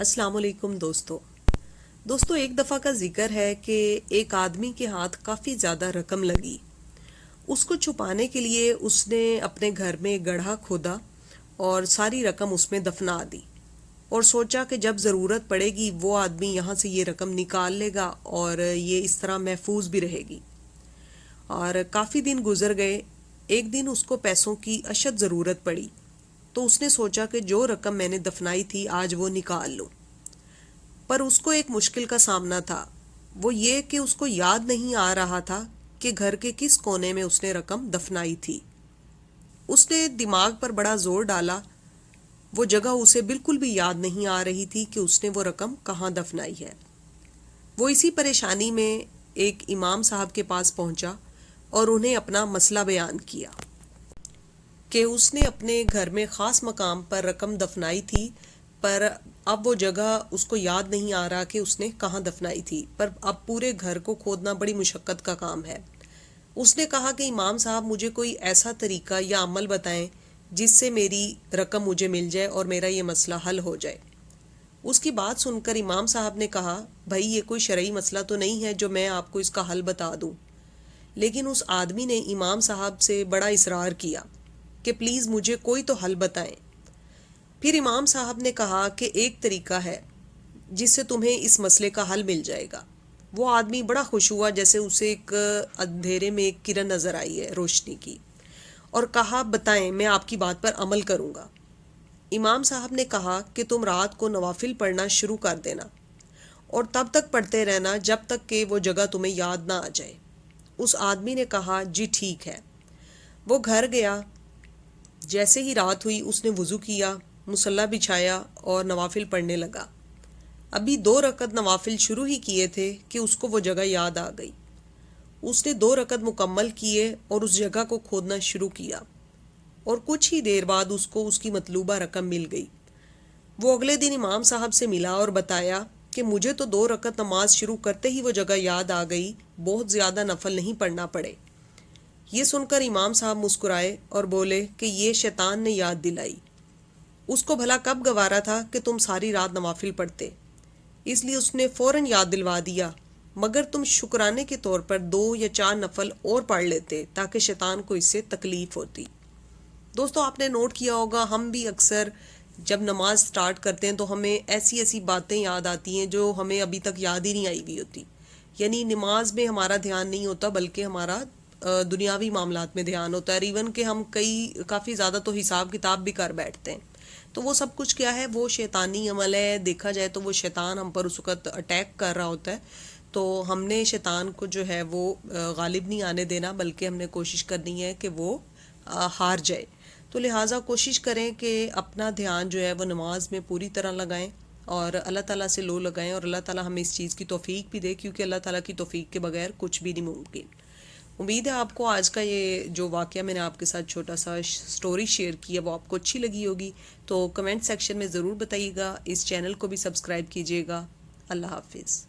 अस्सलाम वालेकुम दोस्तों एक दफ़ा का जिक्र है कि एक आदमी के हाथ काफ़ी ज़्यादा रकम लगी। उसको छुपाने के लिए उसने अपने घर में गड्ढा खोदा और सारी रकम उसमें दफना दी और सोचा कि जब ज़रूरत पड़ेगी वो आदमी यहाँ से ये रकम निकाल लेगा और ये इस तरह महफूज भी रहेगी। और काफ़ी दिन गुजर गए। एक दिन उसको पैसों की अशद ज़रूरत पड़ी तो उसने सोचा कि जो रकम मैंने दफनाई थी आज वो निकाल लूं। पर उसको एक मुश्किल का सामना था। वो ये कि उसको याद नहीं आ रहा था कि घर के किस कोने में उसने रकम दफनाई थी। उसने दिमाग पर बड़ा जोर डाला। वो जगह उसे बिल्कुल भी याद नहीं आ रही थी कि उसने वो रकम कहाँ दफनाई है। वो इसी परेशानी में एक इमाम साहब के पास पहुंचा और उन्हें अपना मसला बयान किया कि उसने अपने घर में ख़ास मकाम पर रकम दफनाई थी, पर अब वो जगह उसको याद नहीं आ रहा कि उसने कहाँ दफनाई थी। पर अब पूरे घर को खोदना बड़ी मुशक्क़त का काम है। उसने कहा कि इमाम साहब मुझे कोई ऐसा तरीका या अमल बताएं जिससे मेरी रकम मुझे मिल जाए और मेरा ये मसला हल हो जाए। उसकी बात सुनकर इमाम साहब ने कहा, भाई ये कोई शरई मसला तो नहीं है जो मैं आपको इसका हल बता दूं। लेकिन उस आदमी ने इमाम साहब से बड़ा इसरार किया कि प्लीज़ मुझे कोई तो हल बताएं। फिर इमाम साहब ने कहा कि एक तरीका है जिससे तुम्हें इस मसले का हल मिल जाएगा। वो आदमी बड़ा खुश हुआ, जैसे उसे एक अंधेरे में एक किरण नज़र आई है रोशनी की, और कहा बताएं, मैं आपकी बात पर अमल करूँगा। इमाम साहब ने कहा कि तुम रात को नवाफिल पढ़ना शुरू कर देना और तब तक पढ़ते रहना जब तक कि वो जगह तुम्हें याद ना आ जाए। उस आदमी ने कहा जी ठीक है। वो घर गया। जैसे ही रात हुई उसने वज़ू किया, मुसल्ला बिछाया और नवाफिल पढ़ने लगा। अभी 2 रकत नवाफिल शुरू ही किए थे कि उसको वो जगह याद आ गई। उसने 2 रकत मुकम्मल किए और उस जगह को खोदना शुरू किया और कुछ ही देर बाद उसको उसकी मतलूबा रकम मिल गई। वो अगले दिन इमाम साहब से मिला और बताया कि मुझे तो 2 रकत नमाज शुरू करते ही वो जगह याद आ गई, बहुत ज़्यादा नफल नहीं पढ़ना पड़े। ये सुनकर इमाम साहब मुस्कुराए और बोले कि ये शैतान ने याद दिलाई। उसको भला कब गवारा था कि तुम सारी रात नवाफिल पढ़ते, इसलिए उसने फ़ौरन याद दिलवा दिया। मगर तुम शुक्राने के तौर पर 2 या 4 नफल और पढ़ लेते ताकि शैतान को इससे तकलीफ़ होती। दोस्तों आपने नोट किया होगा, हम भी अक्सर जब नमाज स्टार्ट करते हैं तो हमें ऐसी ऐसी बातें याद आती हैं जो हमें अभी तक याद ही नहीं आई हुई होती। यानी नमाज में हमारा ध्यान नहीं होता बल्कि हमारा दुनियावी मामलात में ध्यान होता है। इवन कि हम काफ़ी ज़्यादा तो हिसाब किताब भी कर बैठते हैं। तो वो सब कुछ क्या है, वो शैतानी अमल है। देखा जाए तो वो शैतान हम पर उस वक़्त अटैक कर रहा होता है। तो हमने शैतान को जो है वो गालिब नहीं आने देना, बल्कि हमने कोशिश करनी है कि वो हार जाए। तो लिहाजा कोशिश करें कि अपना ध्यान जो है वो नमाज में पूरी तरह लगाएं और अल्लाह ताला से लो लगाएं, और अल्लाह ताला हमें इस चीज़ की तौफीक भी दे, क्योंकि अल्लाह ताला की तौफीक के बगैर कुछ भी नहीं मुमकिन। उम्मीद है आपको आज का ये जो वाक़या मैंने आपके साथ छोटा सा स्टोरी शेयर की है वो आपको अच्छी लगी होगी। तो कमेंट सेक्शन में ज़रूर बताइएगा। इस चैनल को भी सब्सक्राइब कीजिएगा। अल्लाह हाफिज़।